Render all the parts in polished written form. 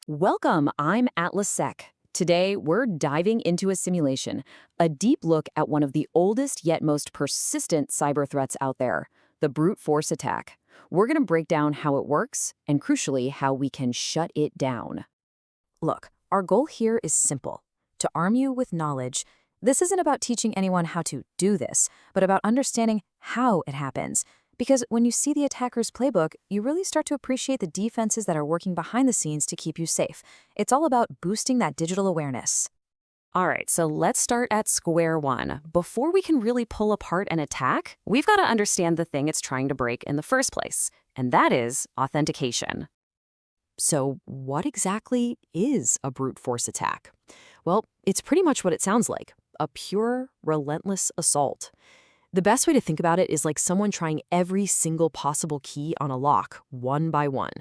Welcome, I'm Atlas Sec. Today, we're diving into a simulation, a deep look at one of the oldest yet most persistent cyber threats out there, the brute force attack. We're going to break down how it works and, crucially, how we can shut it down. Look, our goal here is simple: to arm you with knowledge. This isn't about teaching anyone how to do this, but about understanding how it happens. Because when you see the attacker's playbook, you really start to appreciate the defenses that are working behind the scenes to keep you safe. It's all about boosting that digital awareness. All right, so let's start at square one. Before we can really pull apart an attack, we've got to understand the thing it's trying to break in the first place, and that is authentication. So what exactly is a brute force attack? Well, it's pretty much what it sounds like, a pure, relentless assault. The best way to think about it is like someone trying every single possible key on a lock, one by one.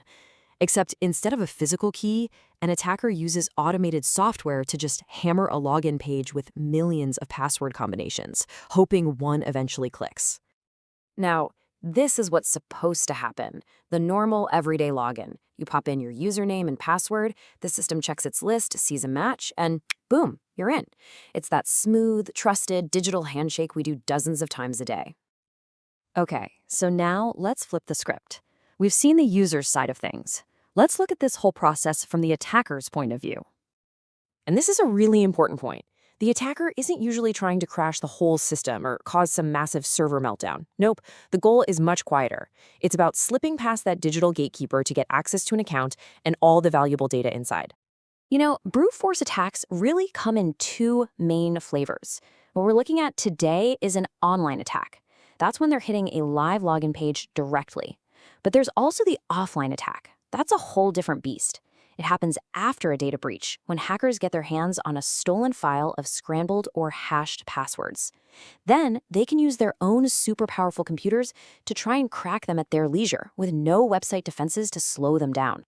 Except instead of a physical key, an attacker uses automated software to just hammer a login page with millions of password combinations, hoping one eventually clicks. Now, this is what's supposed to happen. The normal everyday login. You pop in your username and password, the system checks its list, sees a match, and boom, you're in. It's that smooth, trusted digital handshake we do dozens of times a day. Okay, so now let's flip the script. We've seen the user's side of things. Let's look at this whole process from the attacker's point of view. And this is a really important point. The attacker isn't usually trying to crash the whole system or cause some massive server meltdown. Nope, the goal is much quieter. It's about slipping past that digital gatekeeper to get access to an account and all the valuable data inside. You know, brute force attacks really come in two main flavors. What we're looking at today is an online attack. That's when they're hitting a live login page directly. But there's also the offline attack. That's a whole different beast. It happens after a data breach, when hackers get their hands on a stolen file of scrambled or hashed passwords. Then they can use their own super powerful computers to try and crack them at their leisure, with no website defenses to slow them down.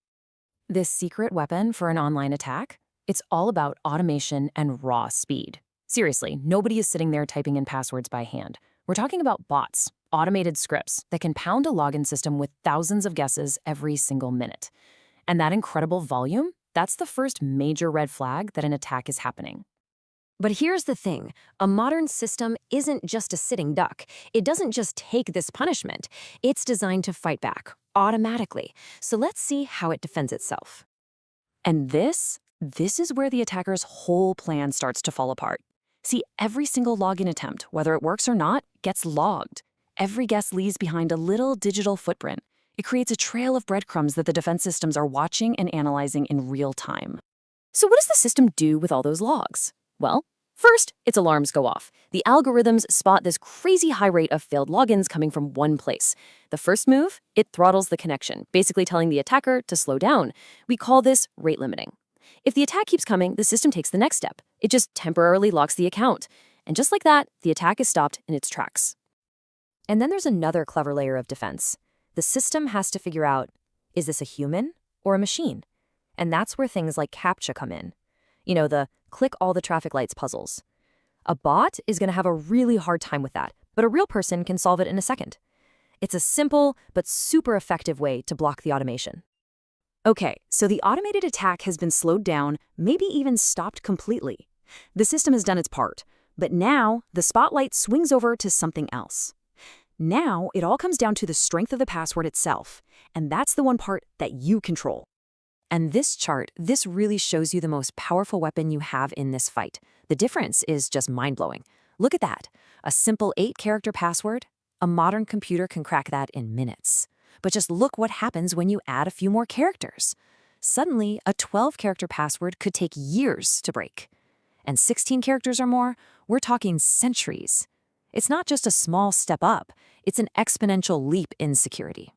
This secret weapon for an online attack? It's all about automation and raw speed. Seriously, nobody is sitting there typing in passwords by hand. We're talking about bots, automated scripts that can pound a login system with thousands of guesses every single minute. And that incredible volume, that's the first major red flag that an attack is happening. But here's the thing, a modern system isn't just a sitting duck. It doesn't just take this punishment. It's designed to fight back, automatically. So let's see how it defends itself. And this is where the attacker's whole plan starts to fall apart. See, every single login attempt, whether it works or not, gets logged. Every guess leaves behind a little digital footprint. It creates a trail of breadcrumbs that the defense systems are watching and analyzing in real time. So what does the system do with all those logs? Well, first, its alarms go off. The algorithms spot this crazy high rate of failed logins coming from one place. The first move, it throttles the connection, basically telling the attacker to slow down. We call this rate limiting. If the attack keeps coming, the system takes the next step. It just temporarily locks the account. And just like that, the attack is stopped in its tracks. And then there's another clever layer of defense. The system has to figure out, is this a human or a machine? And that's where things like CAPTCHA come in. You know, the click all the traffic lights puzzles. A bot is going to have a really hard time with that, but a real person can solve it in a second. It's a simple but super effective way to block the automation. Okay, so the automated attack has been slowed down, maybe even stopped completely. The system has done its part, but now the spotlight swings over to something else. Now, it all comes down to the strength of the password itself, and that's the one part that you control. And this chart, this really shows you the most powerful weapon you have in this fight. The difference is just mind-blowing. Look at that. A simple 8-character password? A modern computer can crack that in minutes. But just look what happens when you add a few more characters. Suddenly, a 12-character password could take years to break. And 16 characters or more, we're talking centuries. It's not just a small step up, it's an exponential leap in security.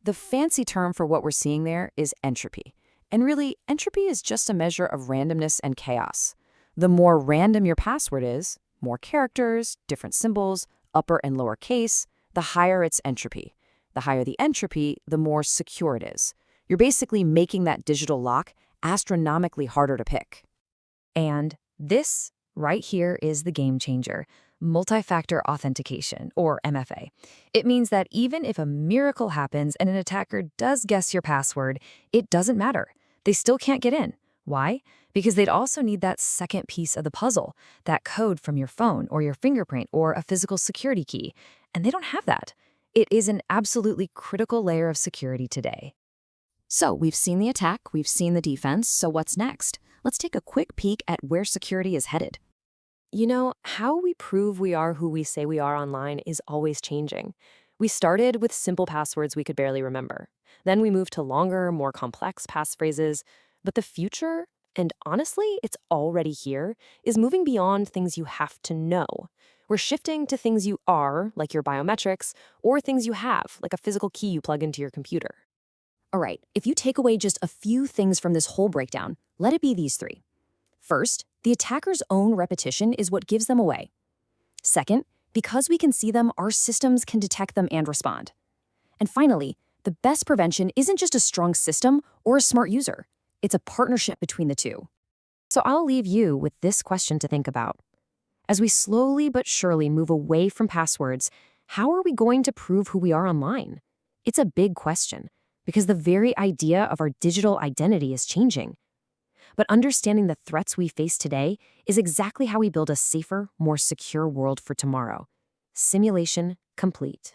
The fancy term for what we're seeing there is entropy. And really, entropy is just a measure of randomness and chaos. The more random your password is, more characters, different symbols, upper and lower case, the higher its entropy. The higher the entropy, the more secure it is. You're basically making that digital lock astronomically harder to pick. And this right here is the game changer. Multi-factor authentication, or MFA. It means that even if a miracle happens and an attacker does guess your password, it doesn't matter. they still can't get in. Why? Because they'd also need that second piece of the puzzle, that code from your phone or your fingerprint or a physical security key. And they don't have that. It is an absolutely critical layer of security today. So we've seen the attack, we've seen the defense, so what's next? Let's take a quick peek at where security is headed. You know, how we prove we are who we say we are online is always changing. We started with simple passwords we could barely remember. Then we moved to longer, more complex passphrases. But the future, and honestly, it's already here, is moving beyond things you have to know. We're shifting to things you are, like your biometrics, or things you have, like a physical key you plug into your computer. All right, if you take away just a few things from this whole breakdown, let it be these three. First, the attacker's own repetition is what gives them away. Second, because we can see them, our systems can detect them and respond. And finally, the best prevention isn't just a strong system or a smart user. It's a partnership between the two. So I'll leave you with this question to think about. As we slowly but surely move away from passwords, how are we going to prove who we are online? It's a big question, because the very idea of our digital identity is changing. But understanding the threats we face today is exactly how we build a safer, more secure world for tomorrow. Simulation complete.